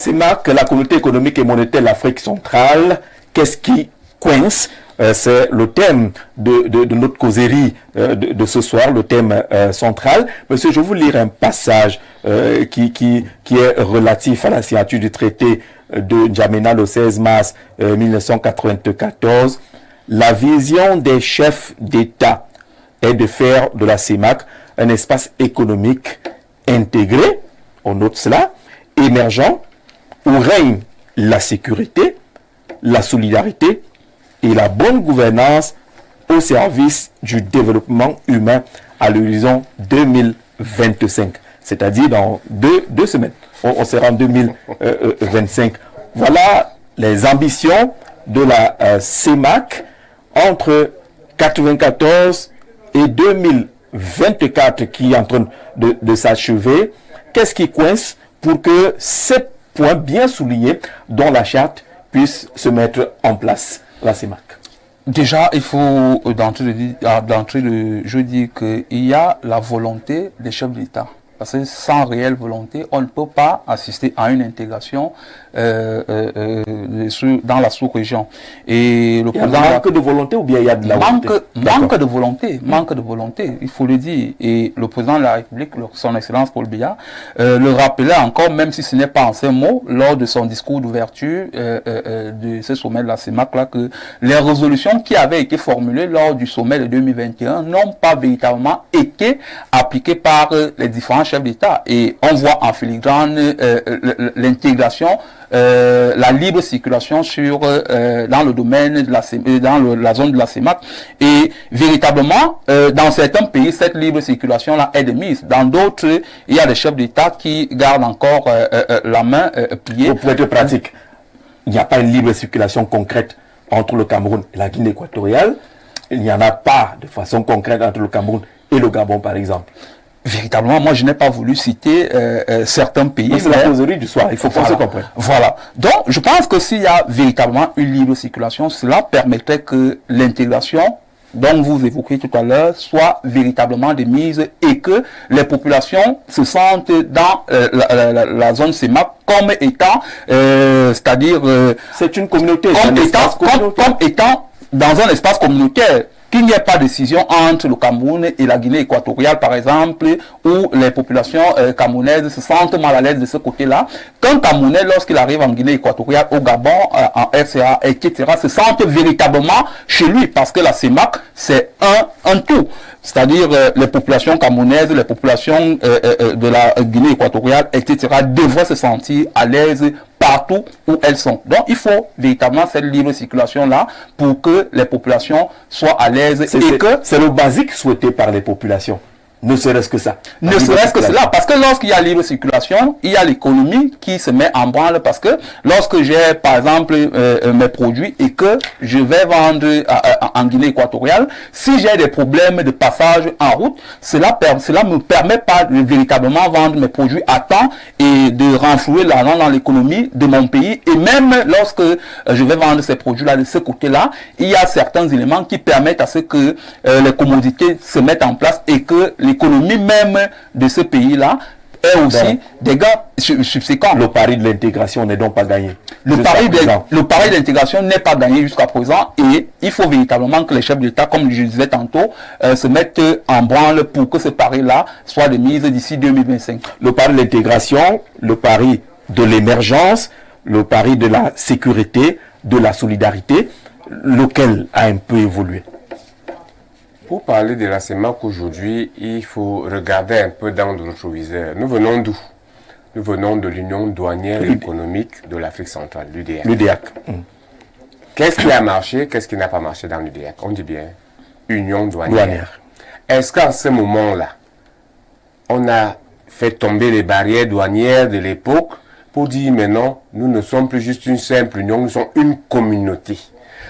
CEMAC, la communauté économique et monétaire de l'Afrique centrale, qu'est-ce qui coince? C'est le thème de notre causerie de ce soir, le thème central. Monsieur, je vais vous lire un passage qui est relatif à la signature du traité de N'Djamena le 16 mars 1994. La vision des chefs d'État est de faire de la CEMAC un espace économique intégré, on note cela, émergent, où règne la sécurité, la solidarité et la bonne gouvernance au service du développement humain à l'horizon 2025. C'est-à-dire dans deux semaines. On sera en 2025. Voilà les ambitions de la CEMAC entre 1994 et 2024 qui est en train de s'achever. Qu'est-ce qui coince pour que ces points bien soulignés dans la charte puissent se mettre en place, la CEMAC? Déjà, il faut d'entrée de jeu dire qu'il y a la volonté des chefs d'État. Parce que sans réelle volonté, on ne peut pas assister à une intégration dans la sous-région. Et le président manque de volonté ou bien il y a de la volonté? Manque de volonté, il faut le dire. Et le président de la République, son Excellence Paul Biya, le rappelait encore, même si ce n'est pas en ces mots, lors de son discours d'ouverture de ce sommet de la CEMAC, là, que les résolutions qui avaient été formulées lors du sommet de 2021 n'ont pas véritablement été appliquées par les différents chefs d'État. Et on voit en filigrane l'intégration, la libre circulation dans le domaine de la zone de la CEMAC. Et véritablement, dans certains pays, cette libre circulation-là est de mise. Dans d'autres, il y a des chefs d'État qui gardent encore la main pliée. Pour être pratique, il n'y a pas une libre circulation concrète entre le Cameroun et la Guinée équatoriale. Il n'y en a pas de façon concrète entre le Cameroun et le Gabon, par exemple. Véritablement, moi je n'ai pas voulu citer certains pays. C'est la causerie du soir, il faut qu'on se comprenne. Voilà. Donc, je pense que s'il y a véritablement une libre circulation, cela permettrait que l'intégration, dont vous évoquiez tout à l'heure, soit véritablement de mise et que les populations se sentent dans la zone CEMAC comme étant, c'est-à-dire... c'est une communauté. Comme étant dans un espace communautaire. Qu'il n'y ait pas de décision entre le Cameroun et la Guinée équatoriale, par exemple, où les populations camerounaises se sentent mal à l'aise de ce côté-là. Qu'un Camerounais, lorsqu'il arrive en Guinée équatoriale, au Gabon, en RCA, etc., se sente véritablement chez lui, parce que la CEMAC, c'est un tout. C'est-à-dire les populations camerounaises, les populations de la Guinée équatoriale, etc., devraient se sentir à l'aise partout où elles sont. Donc, il faut véritablement cette libre circulation-là pour que les populations soient à l'aise. C'est le basique souhaité par les populations. Ne serait-ce que ça. Ne serait-ce que cela. Parce que lorsqu'il y a libre circulation, il y a l'économie qui se met en branle. Parce que lorsque j'ai, par exemple, mes produits et que je vais vendre en Guinée équatoriale, si j'ai des problèmes de passage en route, cela me permet pas de véritablement vendre mes produits à temps et de renflouer l'argent dans l'économie de mon pays. Et même lorsque je vais vendre ces produits-là de ce côté-là, il y a certains éléments qui permettent à ce que les commodités se mettent en place et que l'économie même de ce pays-là est aussi des gains subséquents. Le pari de l'intégration n'est donc pas gagné. Le pari de l'intégration n'est pas gagné jusqu'à présent et il faut véritablement que les chefs d'État, comme je disais tantôt, se mettent en branle pour que ce pari-là soit de mise d'ici 2025. Le pari de l'intégration, le pari de l'émergence, le pari de la sécurité, de la solidarité, lequel a un peu évolué? Pour parler de la CEMAC aujourd'hui, il faut regarder un peu dans notre viseur. Nous venons d'où? Nous venons de l'Union douanière et économique de l'Afrique centrale, l'UDEAC. L'UDEAC. Qu'est-ce qui a marché? Qu'est-ce qui n'a pas marché dans l'UDEAC? On dit bien Union douanière. Est-ce qu'en ce moment-là, on a fait tomber les barrières douanières de l'époque pour dire mais non, nous ne sommes plus juste une simple union, nous sommes une communauté.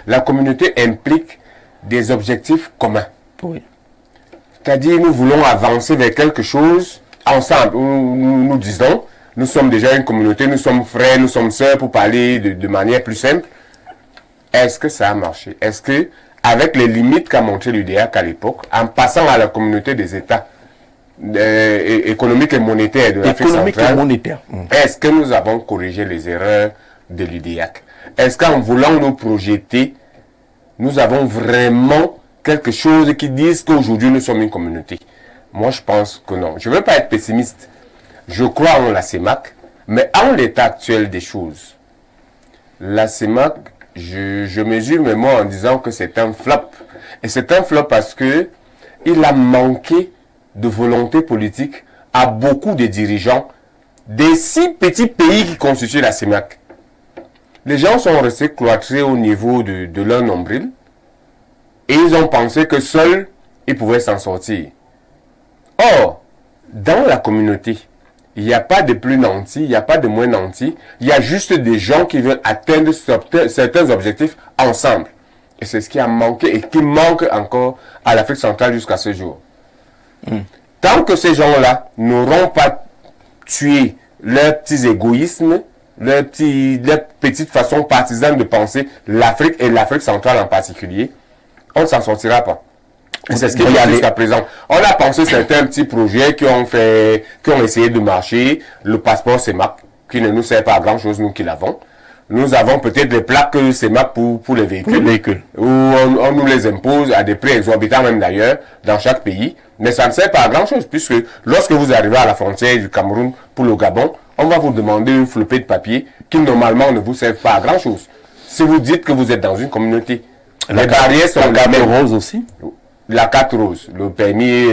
La communauté implique des objectifs communs. Oui. C'est-à-dire, nous voulons avancer vers quelque chose ensemble. Nous disons, nous sommes déjà une communauté, nous sommes frères, nous sommes sœurs, pour parler de manière plus simple. Est-ce que ça a marché? Est-ce que, avec les limites qu'a montré l'UDEAC à l'époque, en passant à la communauté des États économique et monétaire de l'Afrique Économique et centrale, monétaire. est-ce que nous avons corrigé les erreurs de l'UDIAC? Est-ce qu'en voulant nous projeter, nous avons vraiment quelque chose qui dise qu'aujourd'hui nous sommes une communauté? Moi, je pense que non. Je ne veux pas être pessimiste. Je crois en la CEMAC, mais en l'état actuel des choses, la CEMAC, je mesure mes mots en disant que c'est un flop. Et c'est un flop parce que il a manqué de volonté politique à beaucoup de dirigeants des 6 petits pays qui constituent la CEMAC. Les gens sont restés cloîtrés au niveau de leur nombril et ils ont pensé que seuls ils pouvaient s'en sortir. Or, dans la communauté, il n'y a pas de plus nantis, il n'y a pas de moins nantis, il y a juste des gens qui veulent atteindre certains objectifs ensemble. Et c'est ce qui a manqué et qui manque encore à l'Afrique centrale jusqu'à ce jour. Tant que ces gens-là n'auront pas tué leurs petits égoïsmes, leur petite façon partisane de penser l'Afrique et l'Afrique centrale en particulier, on ne s'en sortira pas. Et c'est ce qui est jusqu'à présent. On a pensé certains petits projets qui ont essayé de marcher. Le passeport CEMAC, qui ne nous sert pas à grand chose, nous qui l'avons. Nous avons peut-être des plaques CEMAC pour les véhicules. Où on nous les impose à des prix exorbitants même d'ailleurs, dans chaque pays. Mais ça ne sert pas à grand chose, puisque lorsque vous arrivez à la frontière du Cameroun pour le Gabon, on va vous demander une flopée de papier qui normalement ne vous sert pas à grand chose. Si vous dites que vous êtes dans une communauté, les barrières sont la carte rose aussi. La carte rose, le permis,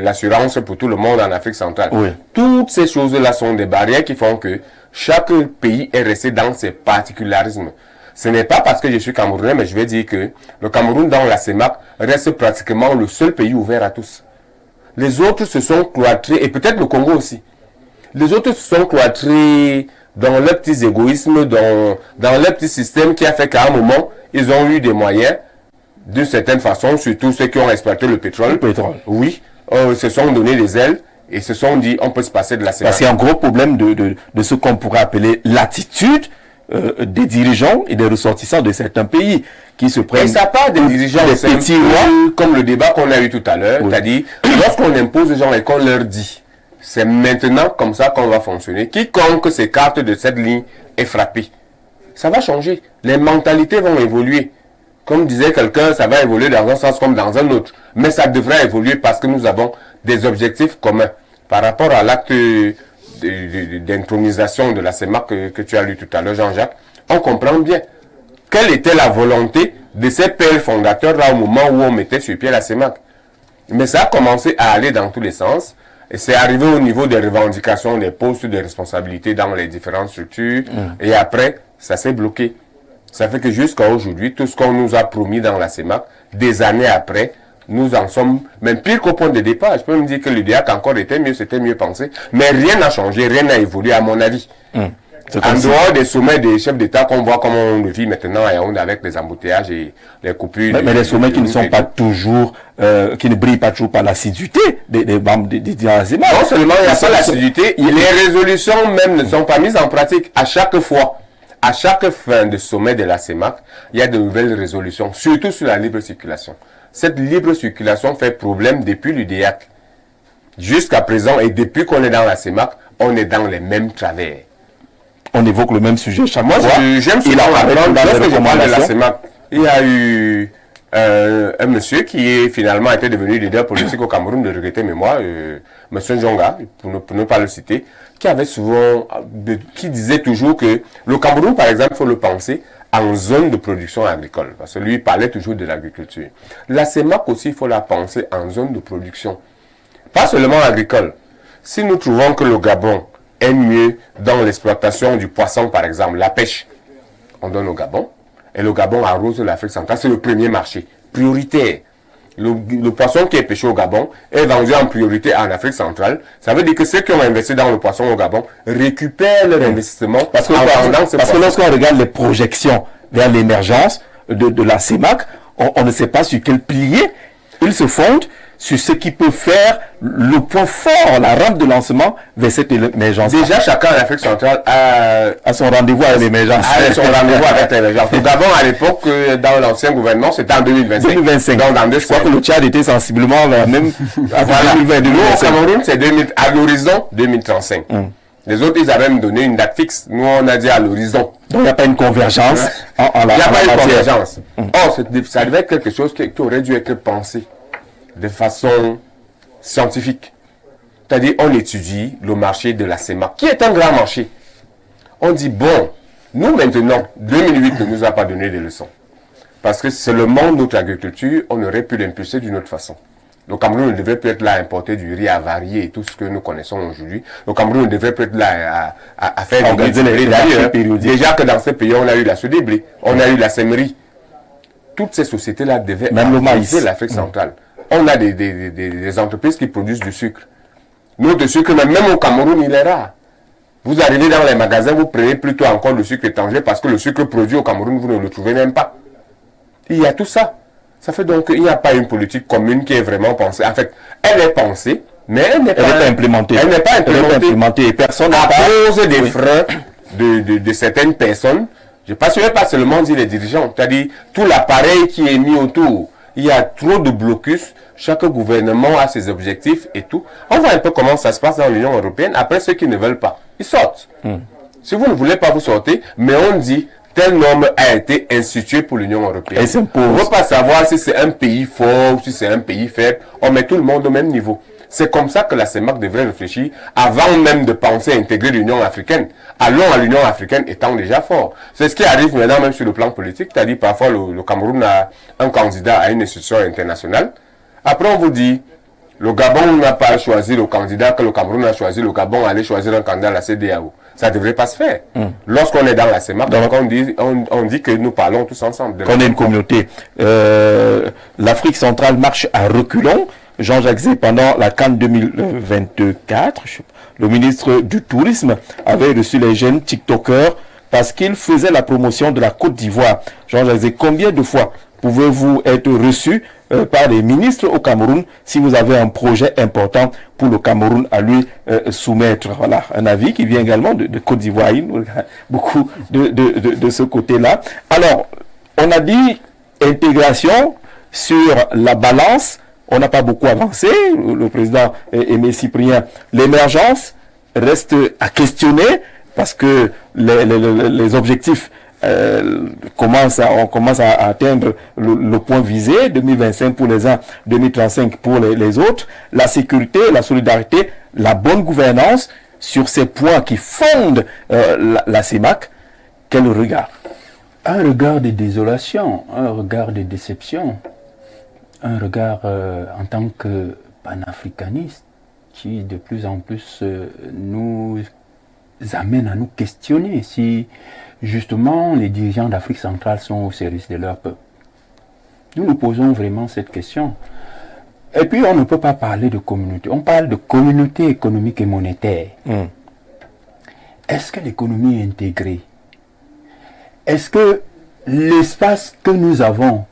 l'assurance pour tout le monde en Afrique centrale. Oui. Toutes ces choses-là sont des barrières qui font que chaque pays est resté dans ses particularismes. Ce n'est pas parce que je suis Camerounais, mais je vais dire que le Cameroun dans la CEMAC reste pratiquement le seul pays ouvert à tous. Les autres se sont cloîtrés, et peut-être le Congo aussi. Les autres se sont cloîtrés dans leurs petits égoïsmes, dans leur petit système qui a fait qu'à un moment, ils ont eu des moyens, d'une certaine façon, surtout ceux qui ont exploité le pétrole. Le pétrole. Oui, se sont donné des ailes et se sont dit on peut se passer de la CEMAC. Parce qu'il y a un gros problème de ce qu'on pourrait appeler l'attitude des dirigeants et des ressortissants de certains pays qui se prennent. Et ça part des dirigeants, des petits rois, comme le débat qu'on a eu tout à l'heure, c'est-à-dire lorsqu'on impose aux gens et qu'on leur dit c'est maintenant comme ça qu'on va fonctionner, quiconque s'écarte de cette ligne est frappé. Ça va changer, les mentalités vont évoluer. Comme disait quelqu'un, ça va évoluer dans un sens comme dans un autre. Mais ça devrait évoluer parce que nous avons des objectifs communs. Par rapport à l'acte d'intronisation de la CEMAC que tu as lu tout à l'heure, Jean-Jacques, on comprend bien quelle était la volonté de ces pères fondateurs-là au moment où on mettait sur pied la CEMAC. Mais ça a commencé à aller dans tous les sens. Et c'est arrivé au niveau des revendications des postes de responsabilité dans les différentes structures. Et après, ça s'est bloqué. Ça fait que jusqu'à aujourd'hui, tout ce qu'on nous a promis dans la CEMAC, des années après, nous en sommes même pire qu'au point de départ. Je peux me dire que l'UDIAC encore était mieux, c'était mieux pensé. Mais rien n'a changé, rien n'a évolué à mon avis. En dehors des sommets des chefs d'État qu'on voit comme on le vit maintenant à Yaoundé avec les embouteillages et les coupures. Mais les sommets qui ne sont pas toujours, qui ne brillent pas toujours par l'assiduité des membres de la CEMAC. Non seulement il n'y a pas l'assiduité, les résolutions même ne sont pas mises en pratique à chaque fois. À chaque fin de sommet de la CEMAC, il y a de nouvelles résolutions, surtout sur la libre circulation. Cette libre circulation fait problème depuis l'UDIAC. Jusqu'à présent, et depuis qu'on est dans la CEMAC, on est dans les mêmes travers. On évoque le même sujet chaque fois. Moi, j'aime souvent apprendre, lorsque je parle de la CEMAC, il y a eu un monsieur qui est finalement été devenu leader politique au Cameroun de regretter mémoire, monsieur Njonga, pour ne pas le citer, qui avait souvent, qui disait toujours que le Cameroun, par exemple, il faut le penser en zone de production agricole, parce que lui, il parlait toujours de l'agriculture. La CEMAC aussi, il faut la penser en zone de production, pas seulement agricole. Si nous trouvons que le Gabon est mieux dans l'exploitation du poisson, par exemple, la pêche, on donne au Gabon, et le Gabon arrose l'Afrique centrale, c'est le premier marché, prioritaire. Le poisson qui est pêché au Gabon est vendu en priorité en Afrique centrale. Ça veut dire que ceux qui ont investi dans le poisson au Gabon récupèrent leur investissement parce que lorsqu'on regarde les projections vers l'émergence de la CEMAC, on ne sait pas sur quel pilier ils se fondent sur ce qui peut faire le point fort, la rampe de lancement vers cette émergence. Déjà, chacun en Afrique centrale a son rendez-vous avec l'émergence. Son rendez-vous avec l'émergence. Au Gabon, à l'époque, dans l'ancien gouvernement, c'était en 2025. 2025. Donc, dans 2 je crois que le Tchad était sensiblement même à 2020. Nous, au Cameroun, c'est à l'horizon 2035. Les autres, ils avaient même donné une date fixe. Nous, on a dit à l'horizon. Donc, il n'y a pas une convergence. Il n'y a pas une convergence. Or, ça devait être quelque chose qui aurait dû être pensé de façon scientifique. C'est-à-dire, on étudie le marché de la CEMAC, qui est un grand marché. On dit, bon, nous maintenant, 2008 ne nous a pas donné des leçons. Parce que seulement notre agriculture, on aurait pu l'impulser d'une autre façon. Le Cameroun ne devrait plus être là à importer du riz avarié et tout ce que nous connaissons aujourd'hui. Le Cameroun ne devrait plus être là à faire des blé. D'ailleurs, déjà que dans ces pays, on a eu la Sodé blé, on a eu la Semerie. Toutes ces sociétés-là devaient utiliser l'Afrique centrale. On a des entreprises qui produisent du sucre. Notre sucre, même au Cameroun, il est rare. Vous arrivez dans les magasins, vous prenez plutôt encore le sucre étranger parce que le sucre produit au Cameroun, vous ne le trouvez même pas. Il y a tout ça. Ça fait donc qu'il n'y a pas une politique commune qui est vraiment pensée. En fait, elle est pensée, mais elle n'est pas implémentée. Elle n'est pas implémentée. Et personne à cause des freins de certaines personnes. Je ne vais pas seulement dire les dirigeants, c'est-à-dire tout l'appareil qui est mis autour. Il y a trop de blocus. Chaque gouvernement a ses objectifs et tout. On voit un peu comment ça se passe dans l'Union européenne. Après, ceux qui ne veulent pas, ils sortent. Si vous ne voulez pas, vous sortez. Mais on dit, telle norme a été instituée pour l'Union européenne. On ne veut pas savoir si c'est un pays fort ou si c'est un pays faible. On met tout le monde au même niveau. C'est comme ça que la CEMAC devrait réfléchir avant même de penser à intégrer l'Union africaine. Allons à l'Union africaine étant déjà fort. C'est ce qui arrive maintenant même sur le plan politique. C'est-à-dire parfois le Cameroun a un candidat à une institution internationale. Après on vous dit, le Gabon n'a pas choisi le candidat que le Cameroun a choisi. Le Gabon allait choisir un candidat à la CEDEAO. Ça ne devrait pas se faire. Lorsqu'on est dans la CEMAC, on dit que nous parlons tous ensemble. Qu'on est une communauté. L'Afrique centrale marche à reculons. Jean-Jacques Zé, pendant la CAN 2024, le ministre du Tourisme avait reçu les jeunes TikTokers parce qu'ils faisaient la promotion de la Côte d'Ivoire. Jean-Jacques Zé, combien de fois pouvez-vous être reçu par les ministres au Cameroun si vous avez un projet important pour le Cameroun à lui soumettre? Voilà, un avis qui vient également de Côte d'Ivoire, beaucoup de ce côté-là. Alors, on a dit intégration sur la balance. On n'a pas beaucoup avancé. Le président Aimé Cyprien, l'émergence reste à questionner parce que les objectifs on commence à atteindre le point visé, 2025 pour les uns, 2035 pour les autres. La sécurité, la solidarité, la bonne gouvernance, sur ces points qui fondent la CEMAC, quel regard? Un regard de désolation, un regard de déception, un regard en tant que panafricaniste qui de plus en plus nous amène à nous questionner si justement les dirigeants d'Afrique centrale sont au service de leur peuple. Nous nous posons vraiment cette question. Et puis on ne peut pas parler de communauté. On parle de communauté économique et monétaire. Est-ce que l'économie est intégrée? Est-ce que l'espace que nous avons,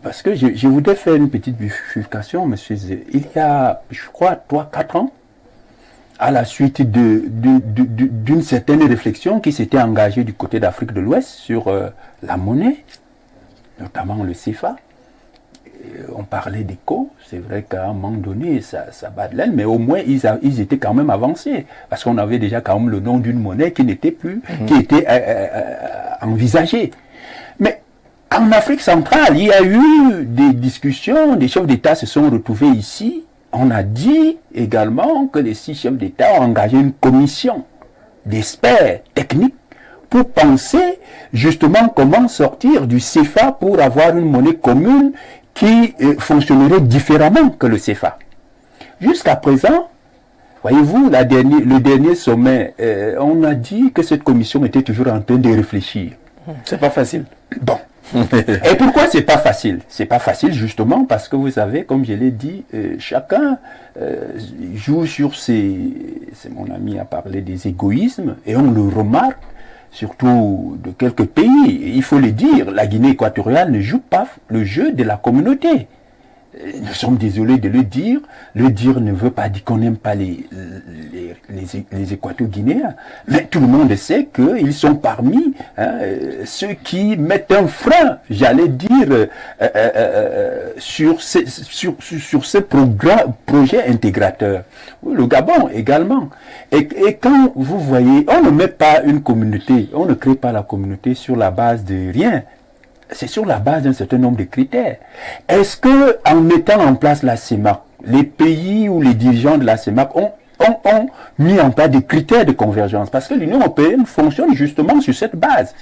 parce que je voudrais faire une petite bifurcation, monsieur Zé. Il y a, je crois, 3-4 ans, à la suite d'une certaine réflexion qui s'était engagée du côté d'Afrique de l'Ouest sur la monnaie, notamment le CFA. On parlait d'éco, c'est vrai qu'à un moment donné, ça bat de l'aile, mais au moins ils étaient quand même avancés, parce qu'on avait déjà quand même le nom d'une monnaie qui n'était plus, qui était envisagée. Mais en Afrique centrale, il y a eu des discussions, des chefs d'État se sont retrouvés ici. On a dit également que les 6 chefs d'État ont engagé une commission d'experts techniques pour penser justement comment sortir du CFA pour avoir une monnaie commune qui fonctionnerait différemment que le CFA. Jusqu'à présent, voyez-vous, le dernier sommet, on a dit que cette commission était toujours en train de réfléchir. C'est pas facile. Bon. Et pourquoi c'est pas facile? C'est pas facile justement parce que vous savez, comme je l'ai dit, chacun joue sur mon ami a parlé des égoïsmes, et on le remarque, surtout de quelques pays. Il faut le dire, la Guinée équatoriale ne joue pas le jeu de la communauté. Nous sommes désolés de le dire. Le dire ne veut pas dire qu'on n'aime pas les Équato-Guinéens. Mais tout le monde sait qu'ils sont parmi ceux qui mettent un frein, j'allais dire, sur ce projet intégrateur. Le Gabon également. Et quand vous voyez, on ne met pas une communauté, on ne crée pas la communauté sur la base de rien. C'est sur la base d'un certain nombre de critères. Est-ce que, en mettant en place la CEMAC, les pays ou les dirigeants de la CEMAC ont mis en place des critères de convergence? Parce que l'Union européenne fonctionne justement sur cette base.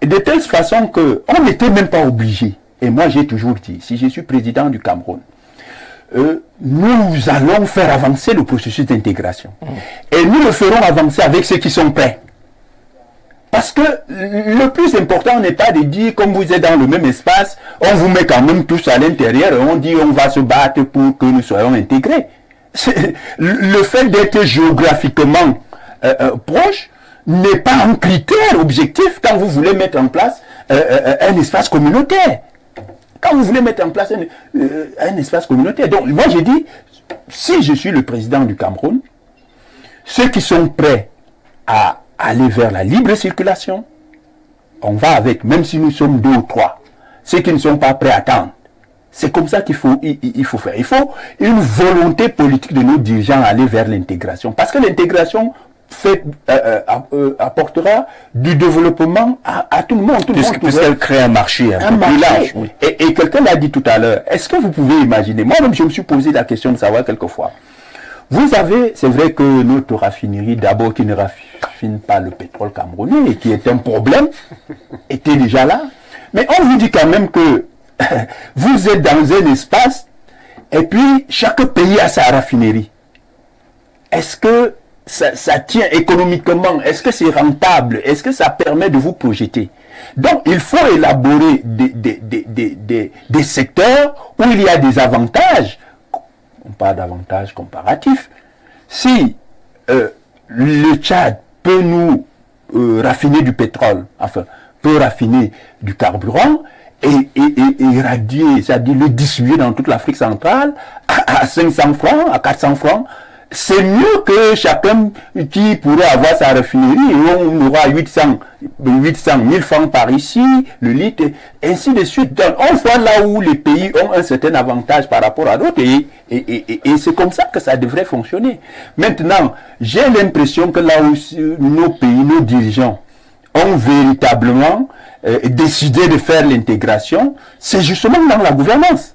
Et de telle façon qu'on n'était même pas obligé. Et moi, j'ai toujours dit, si je suis président du Cameroun, nous allons faire avancer le processus d'intégration. Et nous le ferons avancer avec ceux qui sont prêts. Parce que le plus important n'est pas de dire, comme vous êtes dans le même espace, on vous met quand même tous à l'intérieur et on dit on va se battre pour que nous soyons intégrés. Le fait d'être géographiquement proche n'est pas un critère objectif quand vous voulez mettre en place un espace communautaire. Quand vous voulez mettre en place un espace communautaire. Donc moi j'ai dit, si je suis le président du Cameroun, ceux qui sont prêts à aller vers la libre circulation, on va avec, même si nous sommes 2 ou 3. Ceux qui ne sont pas prêts à attendre. C'est comme ça qu'il faut, il faut faire. Il faut une volonté politique de nos dirigeants à aller vers l'intégration. Parce que l'intégration apportera du développement à tout le monde. Puisqu'elle crée un marché un marché. Plus large. Oui. Et quelqu'un l'a dit tout à l'heure. Est-ce que vous pouvez imaginer, moi-même je me suis posé la question de savoir quelquefois. Vous avez, c'est vrai que notre raffinerie, d'abord qui ne raffine pas le pétrole camerounais, et qui est un problème, était déjà là. Mais on vous dit quand même que vous êtes dans un espace, et puis chaque pays a sa raffinerie. Est-ce que ça tient économiquement? Est-ce que c'est rentable? Est-ce que ça permet de vous projeter? Donc, il faut élaborer des secteurs où il y a des avantages. On parle d'avantages comparatifs. Si le Tchad peut nous raffiner du pétrole, enfin, peut raffiner du carburant et irradier, c'est-à-dire le distribuer dans toute l'Afrique centrale à 500 francs, à 400 francs, c'est mieux que chacun qui pourrait avoir sa raffinerie et on aura 800 000 francs par ici, le litre, et ainsi de suite. Donc, on voit là où les pays ont un certain avantage par rapport à d'autres et c'est comme ça que ça devrait fonctionner. Maintenant, j'ai l'impression que là où nos pays, nos dirigeants ont véritablement décidé de faire l'intégration, c'est justement dans la gouvernance.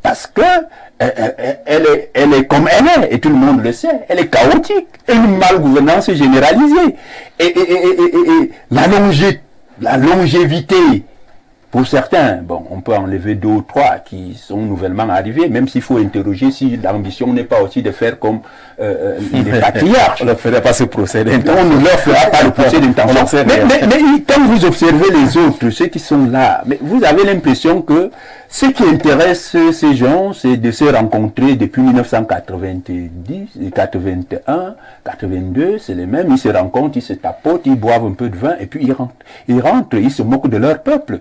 Parce que elle est comme elle est, et tout le monde le sait, elle est chaotique, une malgouvernance généralisée. Et la longévité, pour certains, bon, on peut enlever 2 ou 3 qui sont nouvellement arrivés, même s'il faut interroger si l'ambition n'est pas aussi de faire comme les patriarches. On ne leur fera pas ce procès d'intention. On ne leur fera pas le procès d'intention. Mais quand vous observez les autres, ceux qui sont là, mais vous avez l'impression que ce qui intéresse ces gens, c'est de se rencontrer depuis 1990, 81, 82, c'est les mêmes, ils se rencontrent, ils se tapotent, ils boivent un peu de vin, et puis ils rentrent, ils se moquent de leur peuple.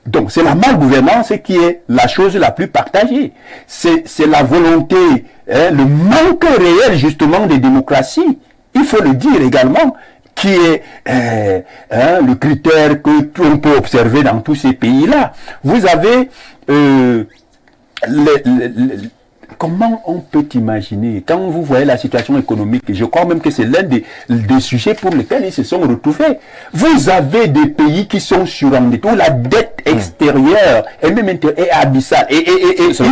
Donc c'est la malgouvernance qui est la chose la plus partagée. C'est la volonté, le manque réel justement de démocratie, il faut le dire également, qui est le critère que l'on peut observer dans tous ces pays-là. Vous avez comment on peut imaginer, quand vous voyez la situation économique, je crois même que c'est l'un des sujets pour lesquels ils se sont retrouvés. Vous avez des pays qui sont surendettés, où la dette extérieure et même intérieure est abyssale. Et ils se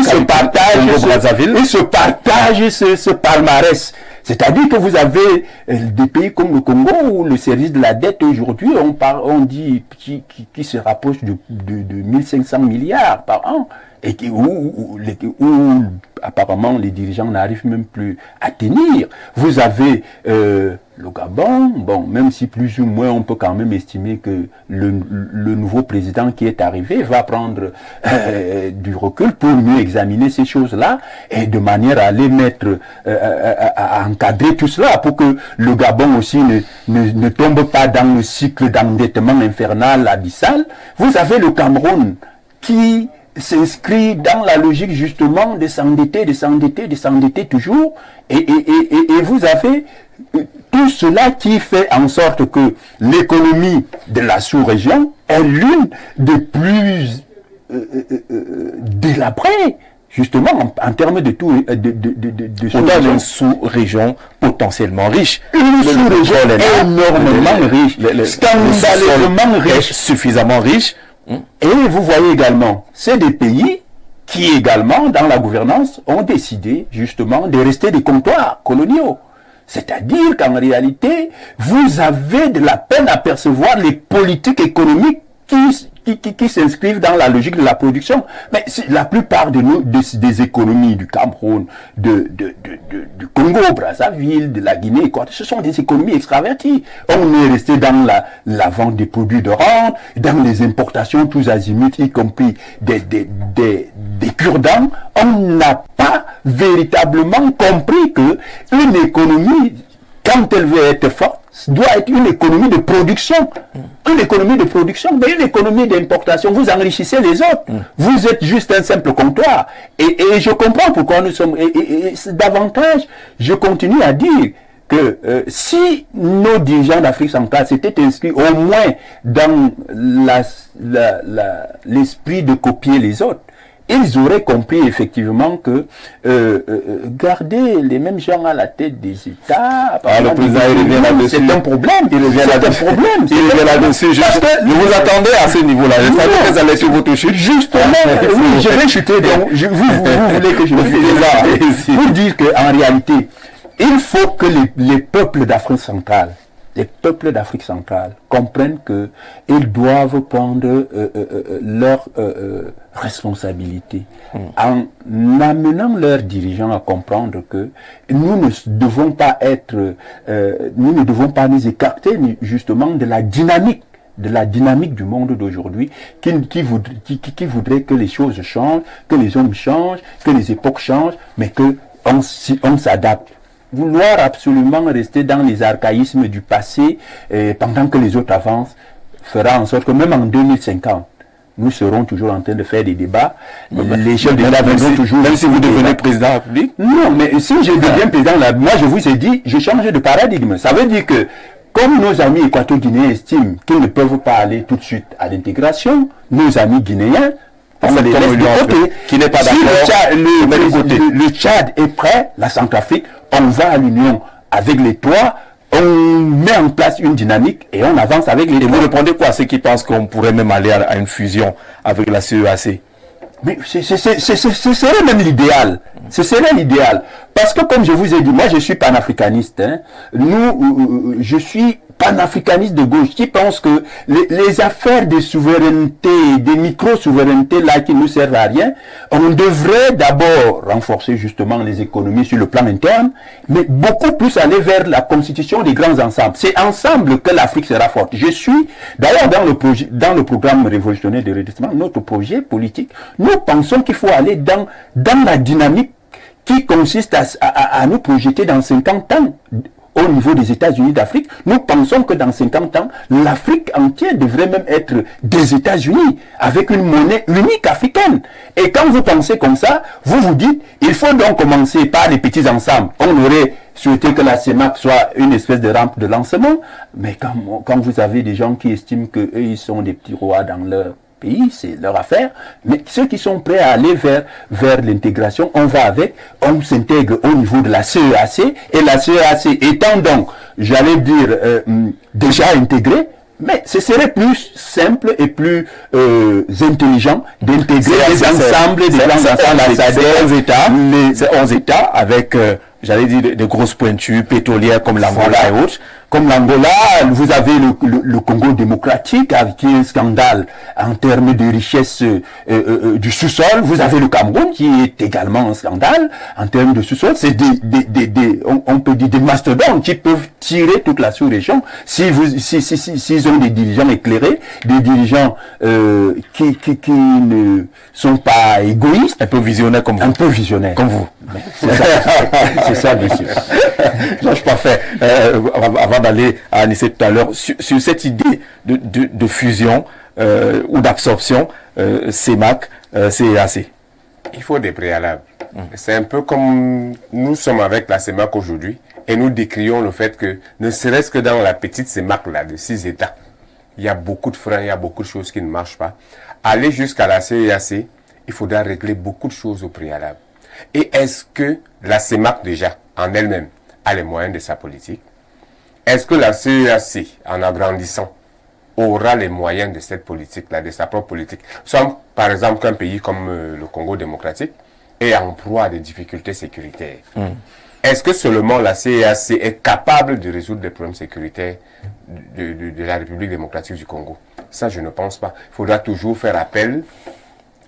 partagent ce palmarès. C'est-à-dire que vous avez des pays comme le Congo où le service de la dette aujourd'hui, on dit qui se rapproche de 1500 milliards par an. Et où apparemment les dirigeants n'arrivent même plus à tenir. Vous avez le Gabon, bon, même si plus ou moins on peut quand même estimer que le nouveau président qui est arrivé va prendre du recul pour mieux examiner ces choses-là et de manière à les mettre, à encadrer tout cela pour que le Gabon aussi ne tombe pas dans le cycle d'endettement infernal, abyssal. Vous avez le Cameroun qui s'inscrit dans la logique justement de s'endetter toujours. Et vous avez tout cela qui fait en sorte que l'économie de la sous-région est l'une des plus délabrées, justement en termes de tout. Autant d'une sous-région potentiellement riche. Une sous-région énormément riche, scandaleusement riche. Suffisamment riche. Et vous voyez également, c'est des pays qui également, dans la gouvernance, ont décidé justement de rester des comptoirs coloniaux. C'est-à-dire qu'en réalité, vous avez de la peine à percevoir les politiques économiques qui s'inscrivent dans la logique de la production. Mais la plupart de nous, des économies du Cameroun, du Congo, Brazzaville, de la Guinée, ce sont des économies extraverties. On est resté dans la vente des produits de rente, dans les importations tous azimuts, y compris des cure-dents. On n'a pas véritablement compris que une économie, quand elle veut être forte, doit être une économie de production. Une économie de production, mais une économie d'importation. Vous enrichissez les autres. Vous êtes juste un simple comptoir. Et je comprends pourquoi nous sommes... Et davantage, je continue à dire que si nos dirigeants d'Afrique centrale s'étaient inscrits au moins dans l'esprit de copier les autres, ils auraient compris effectivement que garder les mêmes gens à la tête des États, le président revient là-dessus. C'est un problème. Il revient là-dessus. Je vous attendais à ce niveau-là. Je savais que ça allait sur votre chute. Justement, oui, je vais chuter. Donc, vous voulez que je me fasse pour dire qu'en réalité, il faut que les peuples d'Afrique centrale, comprennent que ils doivent prendre leurs responsabilités en amenant leurs dirigeants à comprendre que nous ne devons pas nous écarter justement de la dynamique du monde d'aujourd'hui qui voudrait que les choses changent, que les hommes changent, que les époques changent, mais que on s'adapte. Vouloir absolument rester dans les archaïsmes du passé pendant que les autres avancent fera en sorte que même en 2050, nous serons toujours en train de faire des débats. Les chefs d'État viendront toujours... Même si vous devenez président de la République? Non, mais si je deviens président, moi je vous ai dit, je change de paradigme. Ça veut dire que, comme nos amis équato-guinéens estiment qu'ils ne peuvent pas aller tout de suite à l'intégration, nos amis guinéens, on les laisse de côté. Qui n'est pas d'accord. Si le Tchad est prêt, la Centrafrique, on va à l'union avec les trois, on met en place une dynamique et on avance avec les trois. Et vous répondez quoi à ceux qui pensent qu'on pourrait même aller à une fusion avec la CEAC? Mais ce serait même l'idéal. Ce serait l'idéal. Parce que comme je vous ai dit, moi je suis panafricaniste. Je suis panafricaniste de gauche qui pense que les affaires de souveraineté, des micro-souverainetés là qui nous servent à rien, on devrait d'abord renforcer justement les économies sur le plan interne, mais beaucoup plus aller vers la constitution des grands ensembles. C'est ensemble que l'Afrique sera forte. Je suis, d'ailleurs dans le programme révolutionnaire de redressement, notre projet politique, nous pensons qu'il faut aller dans la dynamique qui consiste à nous projeter dans 50 ans. Au niveau des États-Unis d'Afrique, nous pensons que dans 50 ans, l'Afrique entière devrait même être des États-Unis, avec une monnaie unique africaine. Et quand vous pensez comme ça, vous vous dites, il faut donc commencer par les petits ensembles. On aurait souhaité que la CEMAC soit une espèce de rampe de lancement, mais quand vous avez des gens qui estiment qu'eux, ils sont des petits rois dans leur pays, c'est leur affaire, mais ceux qui sont prêts à aller vers l'intégration, on va avec, on s'intègre au niveau de la CEAC, et la CEAC étant donc, j'allais dire, déjà intégrée, mais ce serait plus simple et plus intelligent d'intégrer les ensembles des grands ensembles, ces 11 États avec, j'allais dire, de grosses pointures pétrolières comme l'Angola et autres. Comme l'Angola, vous avez le Congo démocratique qui est un scandale en termes de richesse du sous-sol. Vous avez le Cameroun qui est également un scandale en termes de sous-sol. C'est on peut dire des mastodontes qui peuvent tirer toute la sous-région s'ils ont des dirigeants éclairés, des dirigeants qui ne sont pas égoïstes. Un peu visionnaires comme vous. Un peu visionnaires. Comme vous. C'est ça, bien sûr. Georges, parfait. Avant avant d'aller à Anissé tout à l'heure, sur cette idée de fusion ou d'absorption CEMAC, CEAC. Il faut des préalables. C'est un peu comme nous sommes avec la CEMAC aujourd'hui et nous décrions le fait que, ne serait-ce que dans la petite CEMAC là, de 6 États, il y a beaucoup de freins, il y a beaucoup de choses qui ne marchent pas. Aller jusqu'à la CEAC, il faudra régler beaucoup de choses au préalable. Et est-ce que la CEMAC déjà, en elle-même, a les moyens de sa politique? Est-ce que la CEAC, en agrandissant, aura les moyens de cette politique-là, de sa propre politique? Nous sommes, par exemple, qu'un pays comme le Congo démocratique est en proie à des difficultés sécuritaires. Est-ce que seulement la CEAC est capable de résoudre les problèmes sécuritaires de la République démocratique du Congo? Ça, je ne pense pas. Il faudra toujours faire appel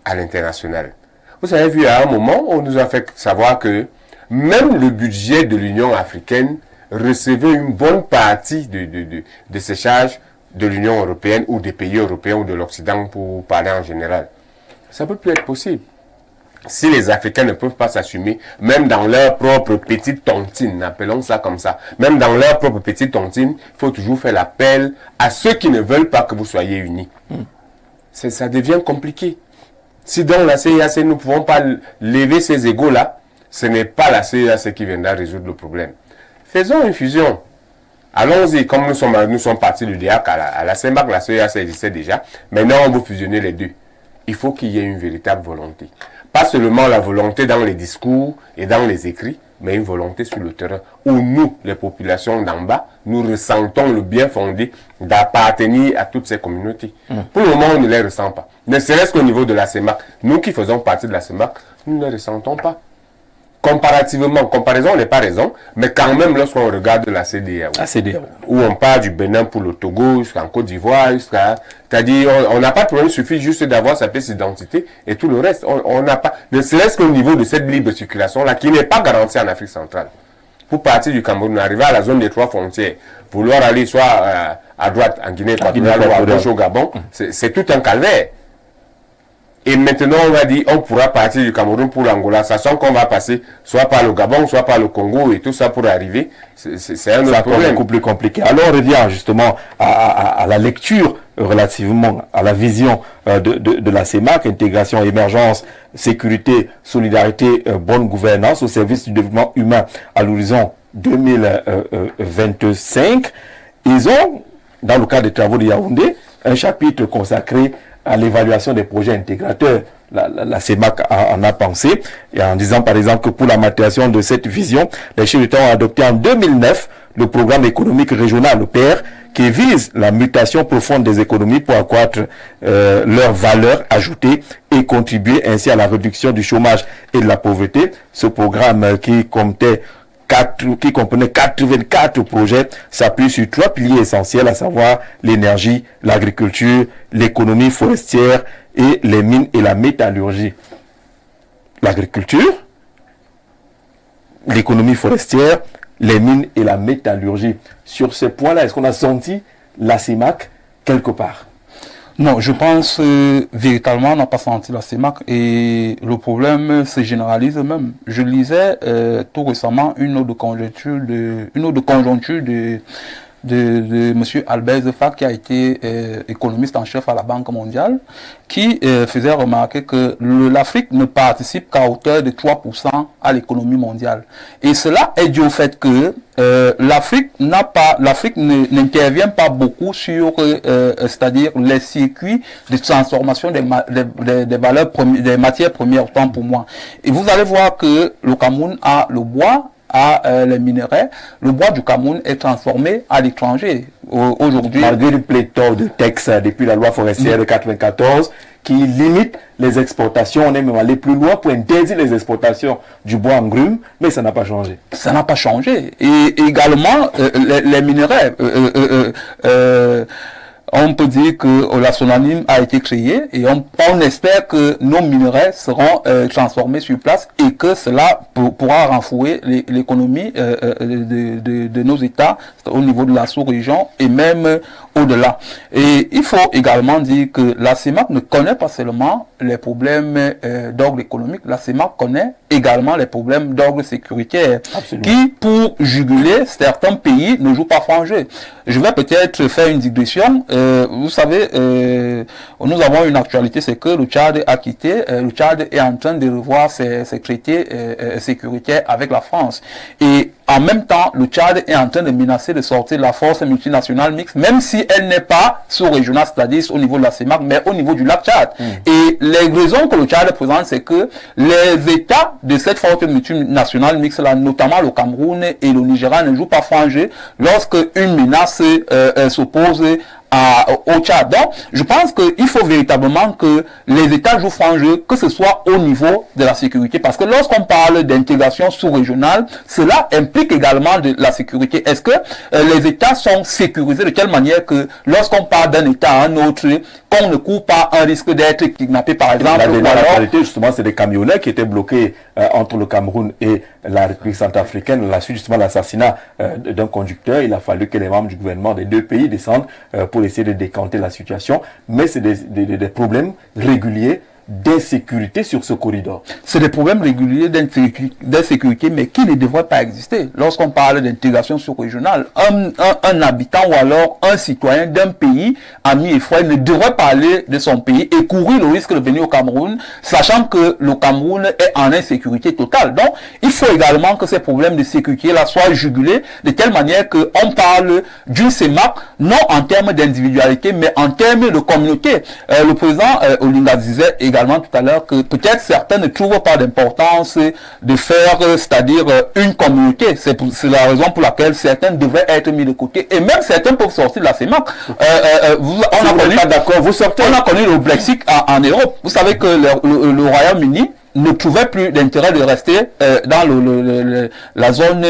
à l'international. Vous avez vu, à un moment, on nous a fait savoir que même le budget de l'Union africaine recevait une bonne partie de ces charges de l'Union européenne ou des pays européens ou de l'Occident pour parler en général. Ça ne peut plus être possible. Si les Africains ne peuvent pas s'assumer, même dans leur propre petite tontine, appelons ça comme ça, même dans leur propre petite tontine, il faut toujours faire l'appel à ceux qui ne veulent pas que vous soyez unis. Ça devient compliqué. Si dans la CEAC, nous ne pouvons pas lever ces égos-là, ce n'est pas la CEAC qui viendra résoudre le problème. Faisons une fusion. Allons-y, comme nous sommes partis du DEAC à la CEMAC, la CEAC existait déjà. Maintenant, on veut fusionner les deux. Il faut qu'il y ait une véritable volonté. Pas seulement la volonté dans les discours et dans les écrits, mais une volonté sur le terrain où nous, les populations d'en bas, nous ressentons le bien fondé d'appartenir à toutes ces communautés. Pour le moment, on ne les ressent pas. Ne serait-ce qu'au niveau de la CEMAC. Nous qui faisons partie de la CEMAC, nous ne les ressentons pas. Comparativement, comparaison n'est pas raison, mais quand même lorsqu'on regarde la CEDEAO, où on part du Bénin pour le Togo, jusqu'en Côte d'Ivoire, c'est-à-dire on n'a pas de problème, il suffit juste d'avoir sa pièce d'identité et tout le reste, on n'a pas, ne serait-ce qu'au niveau de cette libre circulation-là, qui n'est pas garantie en Afrique centrale. Pour partir du Cameroun, arriver à la zone des 3 frontières, vouloir aller soit à droite en Guinée équatoriale ou à gauche au Gabon, c'est tout un calvaire. Et maintenant, on va dire, on pourra partir du Cameroun pour l'Angola, sachant qu'on va passer soit par le Gabon, soit par le Congo et tout ça pour arriver. C'est un autre problème. Beaucoup plus compliqué. Alors, on revient justement à la lecture relativement à la vision de la CEMAC, intégration, émergence, sécurité, solidarité, bonne gouvernance au service du développement humain à l'horizon 2025. Ils ont, dans le cadre des travaux de Yaoundé, un chapitre consacré à l'évaluation des projets intégrateurs. La CEMAC en a pensé, et en disant par exemple que pour la maturation de cette vision, les chefs d'État ont adopté en 2009 le programme économique régional, le PER, qui vise la mutation profonde des économies pour accroître leur valeur ajoutée et contribuer ainsi à la réduction du chômage et de la pauvreté. Ce programme qui comprenait 84 projets, s'appuie sur 3 piliers essentiels, à savoir l'énergie, l'agriculture, l'économie forestière et les mines et la métallurgie. L'agriculture, l'économie forestière, les mines et la métallurgie. Sur ces points-là, est-ce qu'on a senti la CEMAC quelque part? Non, je pense véritablement on n'a pas senti la CEMAC et le problème se généralise même. Je lisais tout récemment une autre conjoncture de M. Albert Zefak, qui a été économiste en chef à la Banque mondiale, qui faisait remarquer que l'Afrique ne participe qu'à hauteur de 3% à l'économie mondiale. Et cela est dû au fait que l'Afrique n'intervient pas beaucoup sur, c'est-à-dire les circuits de transformation des matières premières, autant pour moi. Et vous allez voir que le Cameroun a le bois, les minerais, le bois du Cameroun est transformé à l'étranger. Aujourd'hui, malgré le pléthore de textes depuis la loi forestière de 94 qui limite les exportations, on est même allé plus loin pour interdire les exportations du bois en grume, mais ça n'a pas changé. Ça n'a pas changé. Et également, les minerais, on peut dire que la Sonanime a été créée et on espère que nos minerais seront transformés sur place et que cela pourra renflouer l'économie de nos États au niveau de la sous-région et même au-delà. Et il faut également dire que la CEMAC ne connaît pas seulement les problèmes d'ordre économique, la CEMAC connaît également les problèmes d'ordre sécuritaire. Absolument. Qui, pour juguler certains pays, ne jouent pas franc jeu. Je vais peut-être faire une digression. Vous savez, nous avons une actualité, c'est que le Tchad a quitté, le Tchad est en train de revoir ses traités sécuritaires avec la France. Et en même temps, le Tchad est en train de menacer de sortir de la force multinationale mixte, même si elle n'est pas sous-régionale, c'est-à-dire au niveau de la CEMAC, mais au niveau du lac Tchad. Et les raisons que le Tchad présente, c'est que les États de cette force multinationale mixte, là, notamment le Cameroun et le Nigeria, ne jouent pas franc jeu lorsque une menace s'oppose au Tchad. Donc, je pense qu'il faut véritablement que les États jouent franc jeu, que ce soit au niveau de la sécurité. Parce que lorsqu'on parle d'intégration sous-régionale, cela implique également de la sécurité. Est-ce que les États sont sécurisés de telle manière que lorsqu'on parle d'un État à un autre, qu'on ne court pas un risque d'être kidnappé, par exemple? La dernière réalité, justement, c'est des camionnets qui étaient bloqués entre le Cameroun et la République centrafricaine. À la suite, justement, de l'assassinat d'un conducteur, il a fallu que les membres du gouvernement des deux pays descendent pour essayer de décanter la situation. Mais c'est des problèmes réguliers d'insécurité sur ce corridor. C'est des problèmes réguliers d'insécurité, mais qui ne devraient pas exister. Lorsqu'on parle d'intégration sous-régionale, un habitant ou alors un citoyen d'un pays, ami et frère, ne devrait pas aller de son pays et courir le risque de venir au Cameroun, sachant que le Cameroun est en insécurité totale. Donc, il faut également que ces problèmes de sécurité-là soient jugulés de telle manière qu'on parle d'une CEMAC, non en termes d'individualité, mais en termes de communauté. Le président Olinga disait également tout à l'heure que peut-être certains ne trouvent pas d'importance de faire, c'est-à-dire une communauté. C'est la raison pour laquelle certains devraient être mis de côté. Et même certains peuvent sortir de la CEMAC. On a connu le Brexit en Europe. Vous savez que le Royaume-Uni ne trouvait plus d'intérêt de rester dans la zone,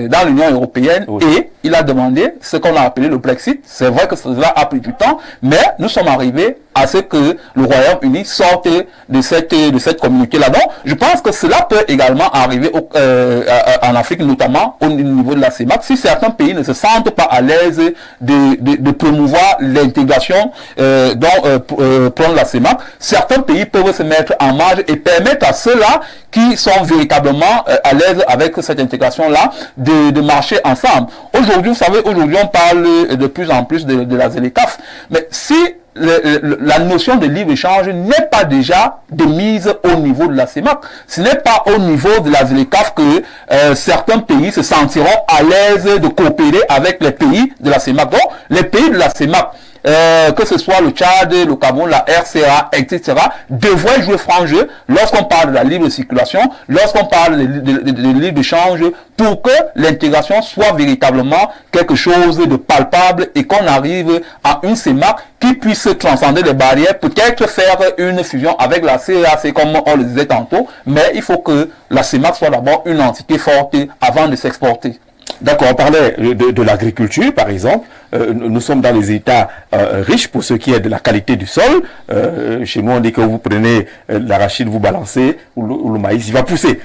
dans l'Union européenne, oui. Et il a demandé ce qu'on a appelé le Brexit. C'est vrai que cela a pris du temps, mais nous sommes arrivés à ce que le Royaume-Uni sorte de cette communauté-là. Donc, je pense que cela peut également arriver en Afrique, notamment au niveau de la CEMAC, si certains pays ne se sentent pas à l'aise de promouvoir l'intégration prendre la CEMAC, certains pays peuvent se mettre en marge et permettre à ceux-là qui sont véritablement à l'aise avec cette intégration-là de marcher ensemble. Aujourd'hui, vous savez, on parle de plus en plus de la ZLECAf, mais si la notion de libre-échange n'est pas déjà de mise au niveau de la CEMAC, ce n'est pas au niveau de la ZLECAf que certains pays se sentiront à l'aise de coopérer avec les pays de la CEMAC. Donc, les pays de la CEMAC, que ce soit le Tchad, le Cameroun, la RCA, etc., devraient jouer franc jeu lorsqu'on parle de la libre circulation, lorsqu'on parle de libre-échange, pour que l'intégration soit véritablement quelque chose de palpable et qu'on arrive à une CEMAC qui puisse transcender les barrières, peut-être faire une fusion avec la CEAC comme on le disait tantôt, mais il faut que la CEMAC soit d'abord une entité forte avant de s'exporter. D'accord, on parlait de l'agriculture, par exemple. Nous sommes dans les États riches pour ce qui est de la qualité du sol. Chez nous, on dit que vous prenez l'arachide, vous balancez, ou le maïs, il va pousser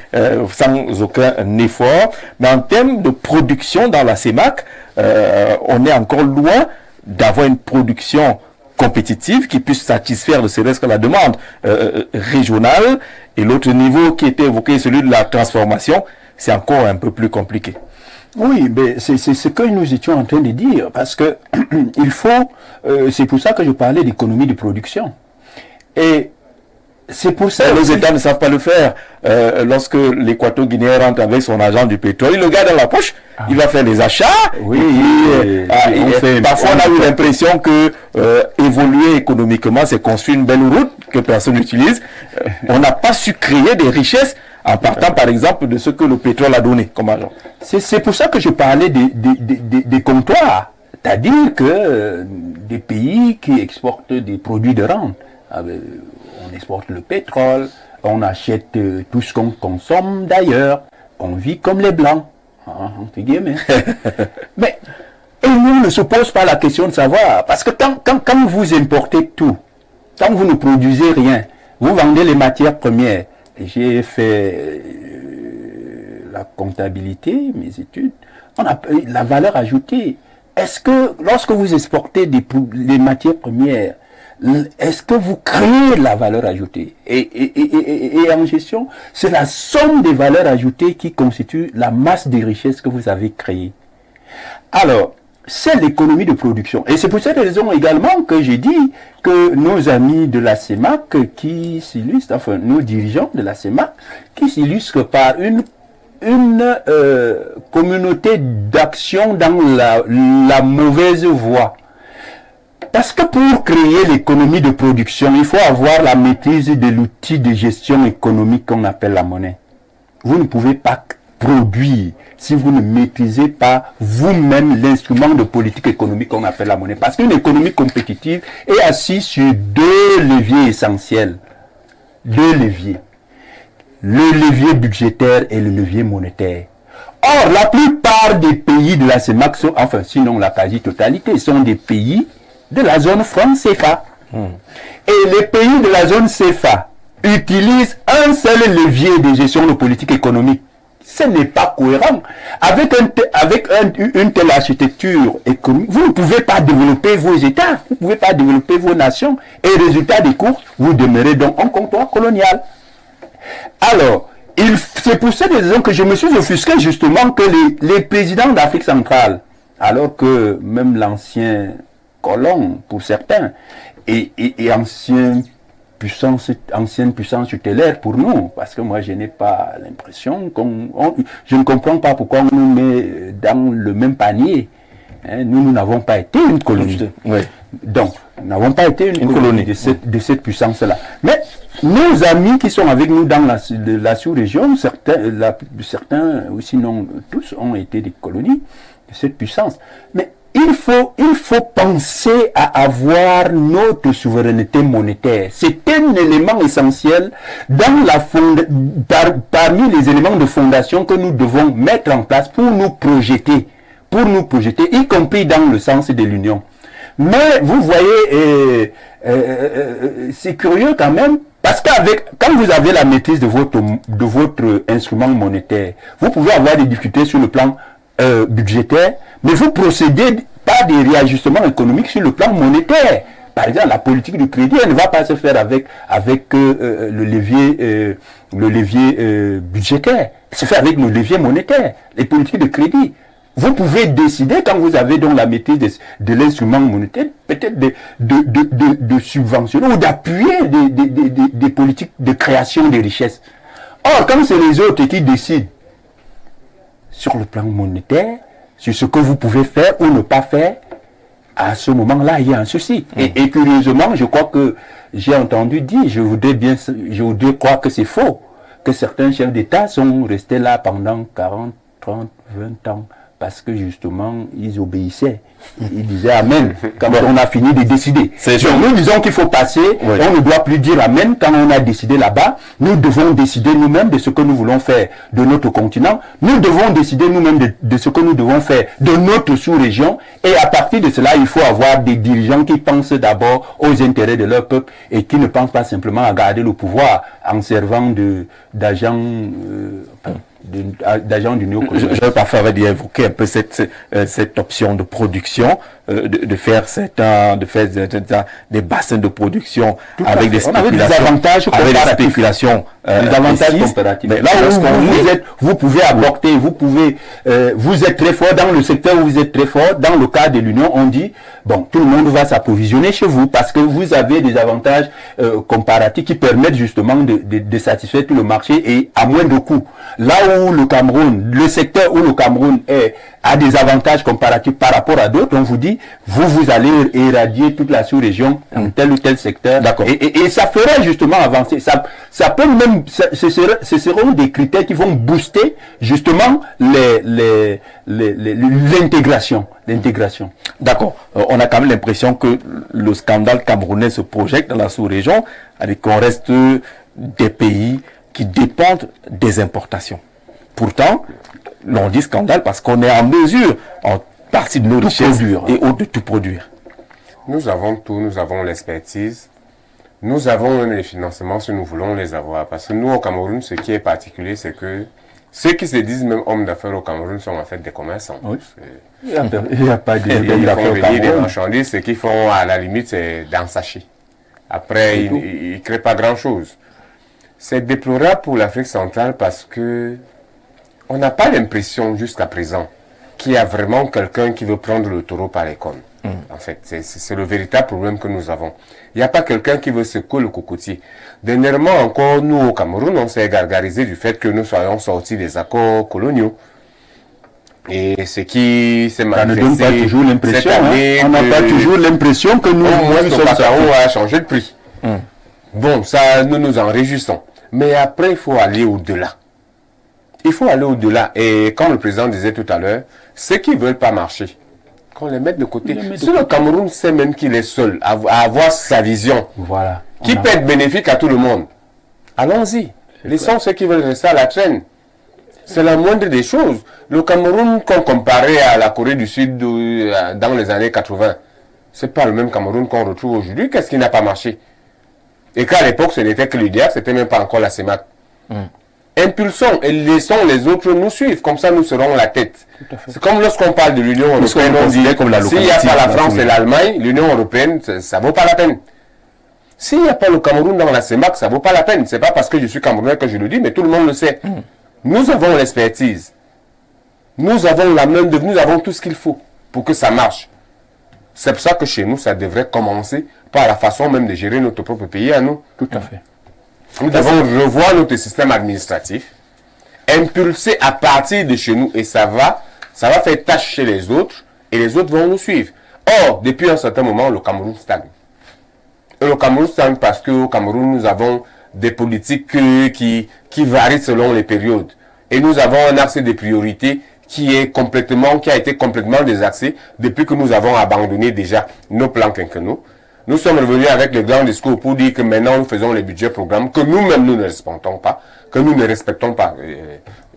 sans aucun effort. Mais en termes de production dans la CEMAC, on est encore loin d'avoir une production compétitive qui puisse satisfaire ne serait-ce que la demande régionale. Et l'autre niveau qui était évoqué, celui de la transformation, c'est encore un peu plus compliqué. Oui, mais c'est ce que nous étions en train de dire, parce que il faut, c'est pour ça que je parlais d'économie de production. Et c'est pour ça... Les États ne savent pas le faire. Lorsque l'Équateur-Guinéen rentre avec son agent du pétrole, il le garde dans la poche, il va faire les achats. Oui, parfois on a eu l'impression que évoluer économiquement, c'est construire une belle route que personne n'utilise. On n'a pas su créer des richesses en partant par exemple de ce que le pétrole a donné comme argent. C'est pour ça que je parlais des comptoirs, c'est-à-dire que des pays qui exportent des produits de rente. On exporte le pétrole, on achète tout ce qu'on consomme d'ailleurs, on vit comme les blancs, entre guillemets. Mais et nous ne se pose pas la question de savoir, parce que quand vous importez tout, quand vous ne produisez rien, vous vendez les matières premières. J'ai fait la comptabilité, mes études. La valeur ajoutée, est-ce que lorsque vous exportez les matières premières, est-ce que vous créez la valeur ajoutée? Et en gestion, c'est la somme des valeurs ajoutées qui constitue la masse des richesses que vous avez créées. Alors, c'est l'économie de production. Et c'est pour cette raison également que j'ai dit que nos amis de la CEMAC qui s'illustrent, enfin nos dirigeants de la CEMAC, qui s'illustrent par une communauté d'action dans la mauvaise voie. Parce que pour créer l'économie de production, il faut avoir la maîtrise de l'outil de gestion économique qu'on appelle la monnaie. Vous ne pouvez pas produire si vous ne maîtrisez pas vous-même l'instrument de politique économique qu'on appelle la monnaie. Parce qu'une économie compétitive est assise sur deux leviers essentiels. Deux leviers. Le levier budgétaire et le levier monétaire. Or, la plupart des pays de la CEMAC, enfin sinon la quasi-totalité, sont des pays de la zone franc CFA. Et les pays de la zone CFA utilisent un seul levier de gestion de politique économique. Ce n'est pas cohérent. Avec une telle architecture économique, vous ne pouvez pas développer vos États, vous ne pouvez pas développer vos nations. Et résultat des courses, vous demeurez donc un comptoir colonial. Alors, c'est pour cette raison que je me suis offusqué justement que les présidents d'Afrique centrale, alors que même l'ancien colon, pour certains, et ancienne puissance tutélaire pour nous, parce que moi je n'ai pas l'impression je ne comprends pas pourquoi on nous met dans le même panier. Nous n'avons pas été une colonie. Oui. Donc, nous n'avons pas été une colonie de cette puissance-là. Mais nos amis qui sont avec nous dans la sous-région, certains, ou sinon tous, ont été des colonies de cette puissance. Mais il faut penser à avoir notre souveraineté monétaire. C'est un élément essentiel parmi les éléments de fondation que nous devons mettre en place pour nous projeter, y compris dans le sens de l'union. Mais vous voyez, c'est curieux quand même, parce quand vous avez la maîtrise de votre instrument monétaire, vous pouvez avoir des difficultés sur le plan budgétaire, mais vous procédez pas des réajustements économiques sur le plan monétaire. Par exemple, la politique du crédit, elle ne va pas se faire avec le levier budgétaire. Elle se fait avec le levier monétaire, les politiques de crédit. Vous pouvez décider, quand vous avez donc la maîtrise de l'instrument monétaire, peut-être de subventionner ou d'appuyer des politiques de création de richesses. Or, comme c'est les autres qui décident sur le plan monétaire, sur ce que vous pouvez faire ou ne pas faire, à ce moment-là, il y a un souci. Et curieusement, je crois que j'ai entendu dire, je voudrais croire que c'est faux, que certains chefs d'État sont restés là pendant 40, 30, 20 ans, parce que justement, ils obéissaient. Ils disaient Amen quand on a fini de décider. Donc, nous disons qu'il faut passer, on ne doit plus dire Amen quand on a décidé là-bas. Nous devons décider nous-mêmes de ce que nous voulons faire de notre continent. Nous devons décider nous-mêmes de ce que nous devons faire de notre sous-région. Et à partir de cela, il faut avoir des dirigeants qui pensent d'abord aux intérêts de leur peuple et qui ne pensent pas simplement à garder le pouvoir en servant d'agents du néocolonialisme. Je vais parfois évoquer un peu cette option de production, de faire des bassins de production avec des spéculations, des avantages comparatifs. Mais là où vous pouvez apporter, vous êtes très fort dans le secteur où vous êtes très fort. Dans le cas de l'Union, on dit bon, tout le monde va s'approvisionner chez vous parce que vous avez des avantages comparatifs qui permettent justement de satisfaire tout le marché et à moindre coût. Là où le secteur où le Cameroun a des avantages comparatifs par rapport à d'autres, on vous dit, vous allez éradier toute la sous-région dans tel ou tel secteur. D'accord. Et ça ferait justement avancer. Ça peut même, ce seront des critères qui vont booster justement l'intégration. D'accord. On a quand même l'impression que le scandale camerounais se projette dans la sous-région, avec qu'on reste des pays qui dépendent des importations. Pourtant, l'on dit scandale parce qu'on est en mesure, en partie de nos richesses et autres, de tout produire. Nous avons tout, nous avons l'expertise, nous avons même les financements si nous voulons les avoir. Parce que nous, au Cameroun, ce qui est particulier, c'est que Ceux qui se disent même hommes d'affaires au Cameroun sont en fait des commerçants. Oui. Il n'y a pas de Ils d'affaires font au venir des Cameroun. marchandises, ce qu'ils font à la limite, c'est dans sachet. Après, ils ne créent pas grand-chose. C'est déplorable pour l'Afrique centrale parce que on n'a pas l'impression jusqu'à présent qu'il y a vraiment quelqu'un qui veut prendre le taureau par les cornes. En fait, c'est le véritable problème que nous avons. Il n'y a pas quelqu'un qui veut secouer le cocotier. Dernièrement encore, nous au Cameroun, on s'est gargarisé du fait que nous soyons sortis des accords coloniaux. Et ce qui s'est Ça ne manifesté donne pas toujours l'impression. cette année On n'a pas toujours l'impression que nous, au moins, nous le sommes cacao sortis. a changé de prix. Bon, ça, nous nous en réjouissons. Mais après, il faut aller au-delà. Il faut aller au-delà. Et comme le président disait tout à l'heure, ceux qui ne veulent pas marcher, qu'on les mette de côté. Si le Cameroun sait même qu'il est seul à avoir sa vision, Voilà. qui peut être bénéfique à tout le monde, allons-y. Laissons ceux qui veulent rester à la traîne. C'est la moindre des choses. Le Cameroun, qu'on comparait à la Corée du Sud dans les années 80, c'est pas le même Cameroun qu'on retrouve aujourd'hui. Qu'est-ce qui n'a pas marché? Et qu'à l'époque, ce n'était que l'UDR, c'était même pas encore la CEMAC. Impulsons et laissons les autres nous suivre. Comme ça, nous serons la tête. C'est comme lorsqu'on parle de l'Union européenne, on dit comme la s'il n'y a pas la locomotive, France et l'Allemagne, l'Union européenne, ça ne vaut pas la peine. S'il n'y a pas le Cameroun dans la CEMAC, ça ne vaut pas la peine. Ce n'est pas parce que je suis Camerounais que je le dis, mais tout le monde le sait. Nous avons l'expertise. Nous avons la main d'œuvre, nous avons tout ce qu'il faut pour que ça marche. C'est pour ça que chez nous, ça devrait commencer par la façon même de gérer notre propre pays à nous. Tout à fait. Nous devons revoir notre système administratif, impulser à partir de chez nous et ça va faire tâche chez les autres et les autres vont nous suivre. Or, depuis un certain moment, le Cameroun stagne. Et le Cameroun stagne parce qu'au Cameroun, nous avons des politiques qui varient selon les périodes. Et nous avons un axe de priorité qui a été complètement désaxé depuis que nous avons abandonné déjà nos plans quinquennaux. Nous sommes revenus avec le grand discours pour dire que maintenant nous faisons les budgets programmes que nous-mêmes nous ne respectons pas,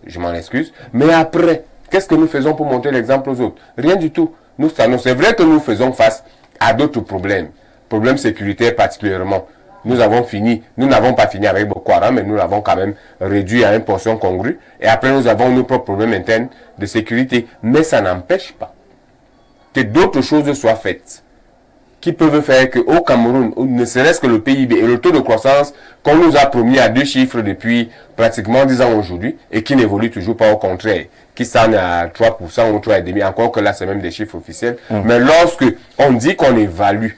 je m'en excuse. Mais après, qu'est-ce que nous faisons pour montrer l'exemple aux autres? Rien du tout. C'est vrai que nous faisons face à d'autres problèmes sécuritaires particulièrement. Nous n'avons pas fini avec Boko Haram, mais nous l'avons quand même réduit à une portion congrue. Et après, nous avons nos propres problèmes internes de sécurité. Mais ça n'empêche pas que d'autres choses soient faites qui peuvent faire qu'au Cameroun, ne serait-ce que le PIB et le taux de croissance qu'on nous a promis à 2 chiffres depuis pratiquement 10 ans aujourd'hui et qui n'évolue toujours pas, au contraire, qui s'en est à 3% ou 3,5%, encore que là c'est même des chiffres officiels. Mais lorsque on dit qu'on évalue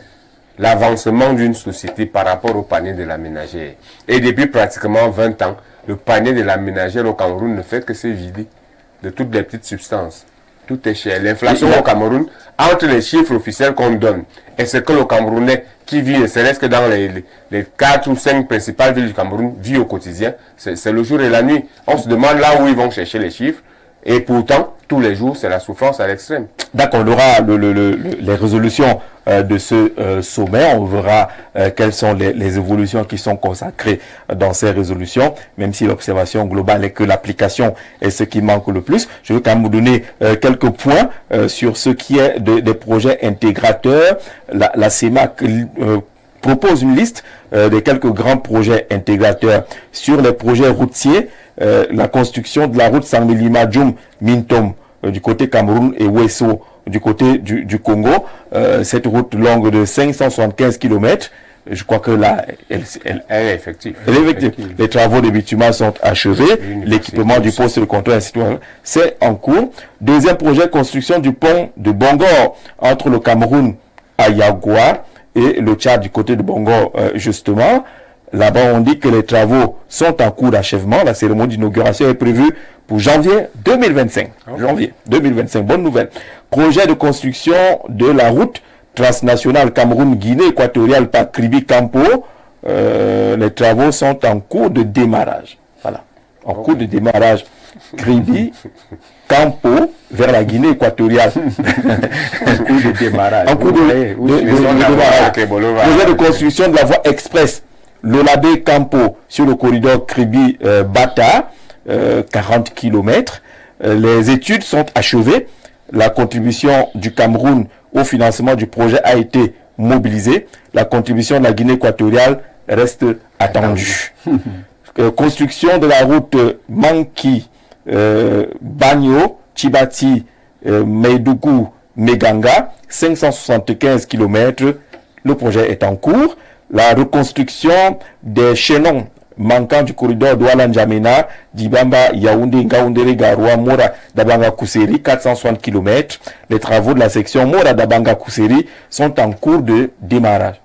l'avancement d'une société par rapport au panier de la ménagère, et depuis pratiquement 20 ans, le panier de la ménagère au Cameroun ne fait que se vider de toutes les petites substances. Tout est cher. L'inflation au Cameroun, entre les chiffres officiels qu'on donne et ce que le Camerounais qui vit, ne serait-ce que dans les 4 ou 5 principales villes du Cameroun, vit au quotidien, c'est le jour et la nuit. On se demande là où ils vont chercher les chiffres. Et pourtant, tous les jours, c'est la souffrance à l'extrême. D'accord, on aura les résolutions de ce sommet. On verra quelles sont les évolutions qui sont consacrées dans ces résolutions, même si l'observation globale est que l'application est ce qui manque le plus. Je veux quand même vous donner quelques points sur ce qui est des projets intégrateurs. La CEMAC propose une liste de quelques grands projets intégrateurs sur les projets routiers. La construction de la route Sangelima-Djoum Mintom du côté Cameroun et Wesso du côté du Congo. Cette route longue de 575 km, je crois que là, elle est effective. Elle est effective. Les travaux de bitumen sont achevés. L'équipement du poste de contrôle, c'est en cours. Deuxième projet, construction du pont de Bongor entre le Cameroun à Yagoua et le Tchad du côté de Bongor, justement. Là-bas, on dit que les travaux sont en cours d'achèvement. La cérémonie d'inauguration est prévue pour janvier 2025. Janvier 2025, bonne nouvelle. Projet de construction de la route transnationale Cameroun-Guinée équatoriale par Kribi-Campo. Les travaux sont en cours de démarrage. Voilà. En cours de démarrage. Kribi-Campo vers la Guinée équatoriale. En cours de démarrage. En cours de démarrage. Projet de construction de la voie express Lolabé Campo sur le corridor Kribi-Bata, 40 km. Les études sont achevées. La contribution du Cameroun au financement du projet a été mobilisée. La contribution de la Guinée équatoriale reste attendue. Construction de la route Manki Bagno, Chibati, Meidougou, Meganga, 575 km. Le projet est en cours. La reconstruction des chaînons manquants du corridor Douala-N'Djamena, Dibamba, Yaoundé, Ngaoundéré, Garoua, Mora, Dabanga, Kousseri, 460 km. Les travaux de la section Mora, Dabanga, Kousseri sont en cours de démarrage.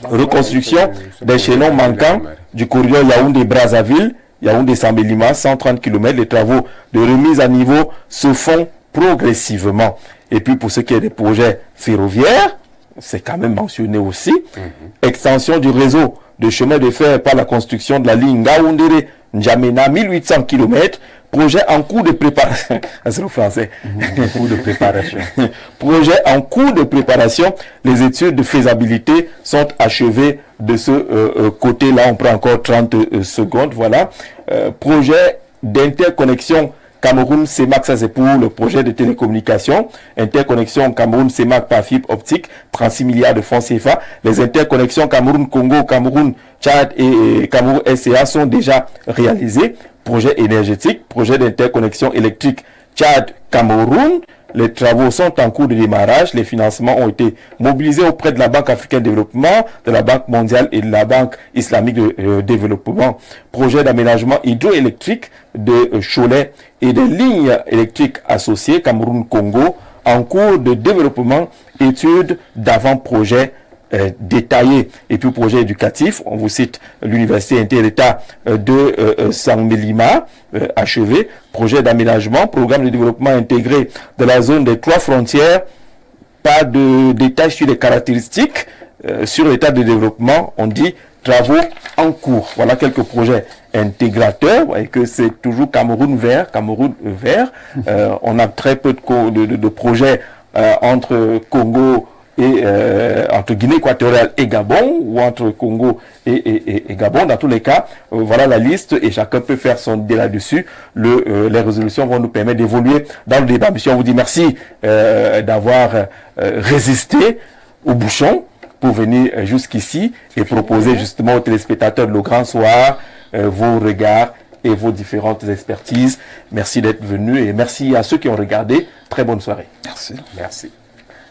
Reconstruction des chaînons manquants du corridor Yaoundé-Brazzaville, Yaoundé-Sambelima, 130 km. Les travaux de remise à niveau se font progressivement. Et puis pour ce qui est des projets ferroviaires, c'est quand même mentionné aussi, extension du réseau de chemin de fer par la construction de la ligne Ngaoundéré N'Djamena, 1800 km, projet en cours de préparation. C'est le français. Projet en cours de préparation. Les études de faisabilité sont achevées de ce côté-là. On prend encore 30 secondes. Voilà. Projet d'interconnexion Cameroun-CEMAC, ça c'est pour le projet de télécommunication. Interconnexion Cameroun-CEMAC par fibre optique, 36 milliards de francs CFA. Les interconnexions Cameroun-Congo, Cameroun-Tchad et Cameroun-SCA sont déjà réalisées. Projet énergétique, projet d'interconnexion électrique Tchad-Cameroun. Les travaux sont en cours de démarrage. Les financements ont été mobilisés auprès de la Banque africaine de développement, de la Banque mondiale et de la Banque islamique de développement. Projet d'aménagement hydroélectrique de Cholet et des lignes électriques associées Cameroun-Congo en cours de développement, études d'avant-projet détaillé. Et puis projet éducatif, on vous cite l'université inter-état de Sambelima, achevé, projet d'aménagement, programme de développement intégré de la zone des 3 frontières, pas de détails sur les caractéristiques, sur l'état de développement, on dit travaux en cours. Voilà quelques projets intégrateurs, et que c'est toujours Cameroun vert. On a très peu de projets entre Congo et entre Guinée équatoriale et Gabon, ou entre Congo et Gabon. Dans tous les cas, voilà la liste, et chacun peut faire son idée là-dessus. Les résolutions vont nous permettre d'évoluer dans le débat. Monsieur, on vous dit merci d'avoir résisté au bouchon pour venir jusqu'ici et proposer justement aux téléspectateurs de Le Grand Soir vos regards et vos différentes expertises. Merci d'être venus, et merci à ceux qui ont regardé. Très bonne soirée. Merci. Merci.